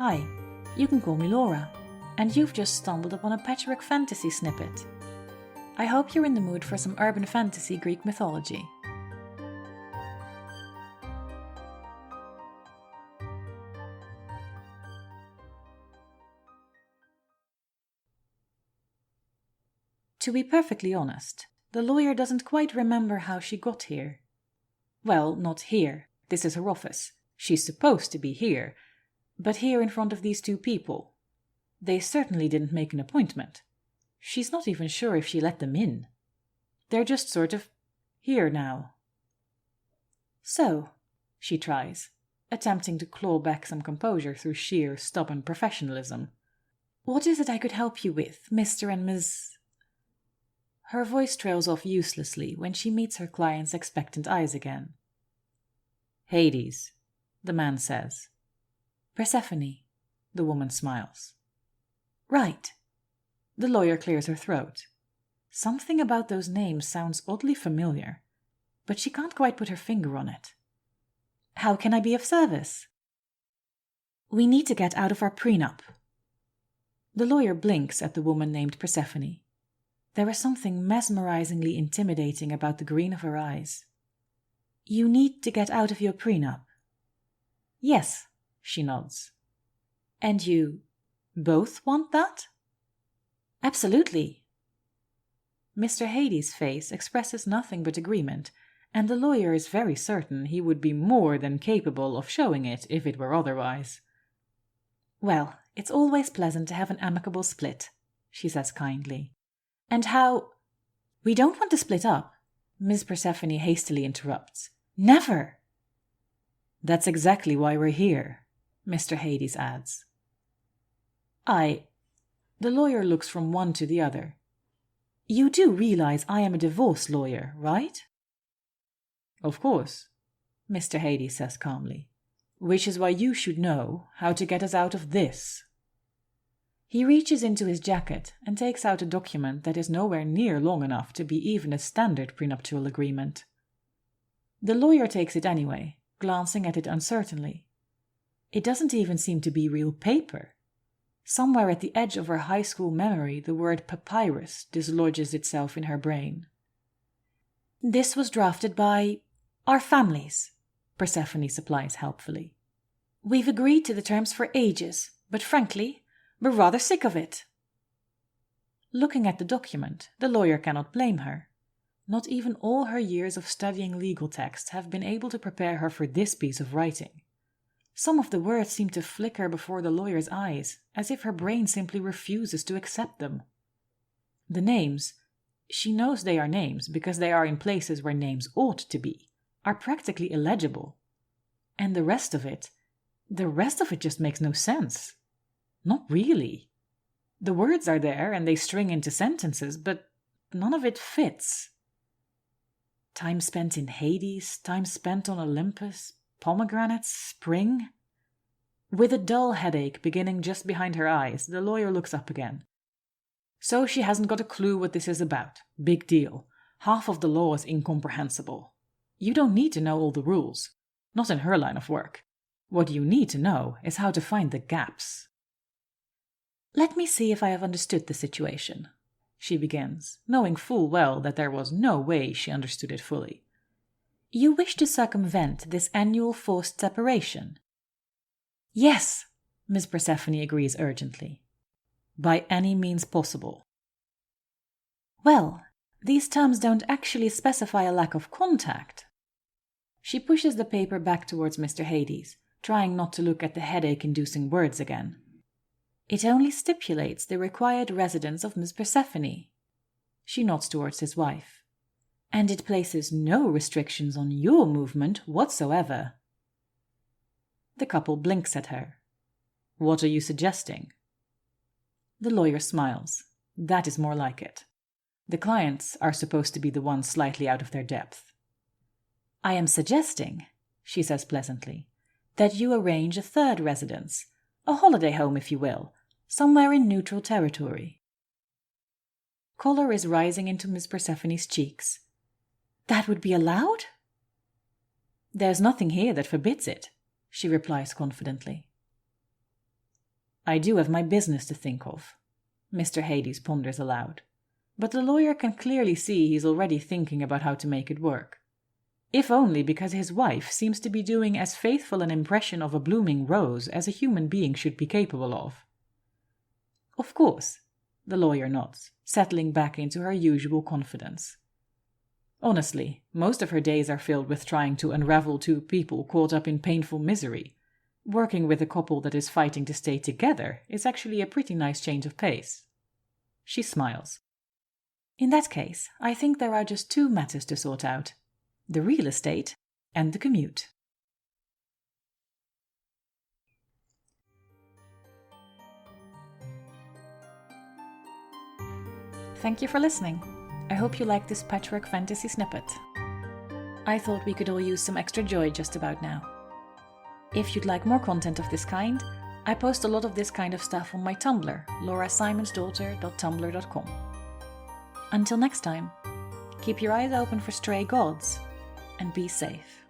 Hi, you can call me Laura, and you've just stumbled upon a Patchwork Fantasy Snippet. I hope you're in the mood for some urban fantasy Greek mythology. To be perfectly honest, the lawyer doesn't quite remember how she got here. Well, not here. This is her office. She's supposed to be here. But here in front of these two people. They certainly didn't make an appointment. She's not even sure if she let them in. They're just sort of here now. So, she tries, attempting to claw back some composure through sheer, stubborn professionalism. What is it I could help you with, Mr. and Ms. Her voice trails off uselessly when she meets her client's expectant eyes again. Hades, the man says. Persephone, the woman smiles. Right. The lawyer clears her throat. Something about those names sounds oddly familiar, but she can't quite put her finger on it. How can I be of service? We need to get out of our prenup. The lawyer blinks at the woman named Persephone. There is something mesmerizingly intimidating about the green of her eyes. You need to get out of your prenup. Yes, she nods. And you both want that? Absolutely. Mr. Hades' face expresses nothing but agreement, and the lawyer is very certain he would be more than capable of showing it if it were otherwise. Well, it's always pleasant to have an amicable split, she says kindly. And how? We don't want to split up, Miss Persephone hastily interrupts. Never! That's exactly why we're here, Mr. Hades adds. The lawyer looks from one to the other. You do realize I am a divorce lawyer, right? Of course, Mr. Hades says calmly, which is why you should know how to get us out of this. He reaches into his jacket and takes out a document that is nowhere near long enough to be even a standard prenuptial agreement. The lawyer takes it anyway, glancing at it uncertainly. It doesn't even seem to be real paper. Somewhere at the edge of her high school memory, the word papyrus dislodges itself in her brain. This was drafted by our families, Persephone supplies helpfully. We've agreed to the terms for ages, but frankly, we're rather sick of it. Looking at the document, the lawyer cannot blame her. Not even all her years of studying legal text have been able to prepare her for this piece of writing. Some of the words seem to flicker before the lawyer's eyes, as if her brain simply refuses to accept them. The names, she knows they are names because they are in places where names ought to be, are practically illegible. And the rest of it just makes no sense. Not really. The words are there and they string into sentences, but none of it fits. Time spent in Hades, time spent on Olympus, pomegranates, spring. With a dull headache beginning just behind her eyes, the lawyer looks up again. So she hasn't got a clue what this is about. Big deal. Half of the law is incomprehensible. You don't need to know all the rules. Not in her line of work. What you need to know is how to find the gaps. Let me see if I have understood the situation, she begins, knowing full well that there was no way she understood it fully. You wish to circumvent this annual forced separation? Yes, Miss Persephone agrees urgently. By any means possible. Well, these terms don't actually specify a lack of contact. She pushes the paper back towards Mr. Hades, trying not to look at the headache-inducing words again. It only stipulates the required residence of Miss Persephone. She nods towards his wife. And it places no restrictions on your movement whatsoever. The couple blinks at her. What are you suggesting? The lawyer smiles. That is more like it. The clients are supposed to be the ones slightly out of their depth. I am suggesting, she says pleasantly, that you arrange a third residence, a holiday home if you will, somewhere in neutral territory. Color is rising into Miss Persephone's cheeks. That would be allowed? There's nothing here that forbids it, she replies confidently. I do have my business to think of. Mr. Hades ponders aloud. But the lawyer can clearly see he's already thinking about how to make it work. If only because his wife seems to be doing as faithful an impression of a blooming rose as a human being should be capable of. Of course, the lawyer nods, settling back into her usual confidence. Honestly, most of her days are filled with trying to unravel two people caught up in painful misery. Working with a couple that is fighting to stay together is actually a pretty nice change of pace. She smiles. In that case, I think there are just two matters to sort out: the real estate and the commute. Thank you for listening. I hope you liked this Patchwork Fantasy Snippet. I thought we could all use some extra joy just about now. If you'd like more content of this kind, I post a lot of this kind of stuff on my Tumblr, laurasimonsdaughter.tumblr.com. Until next time, keep your eyes open for stray gods, and be safe.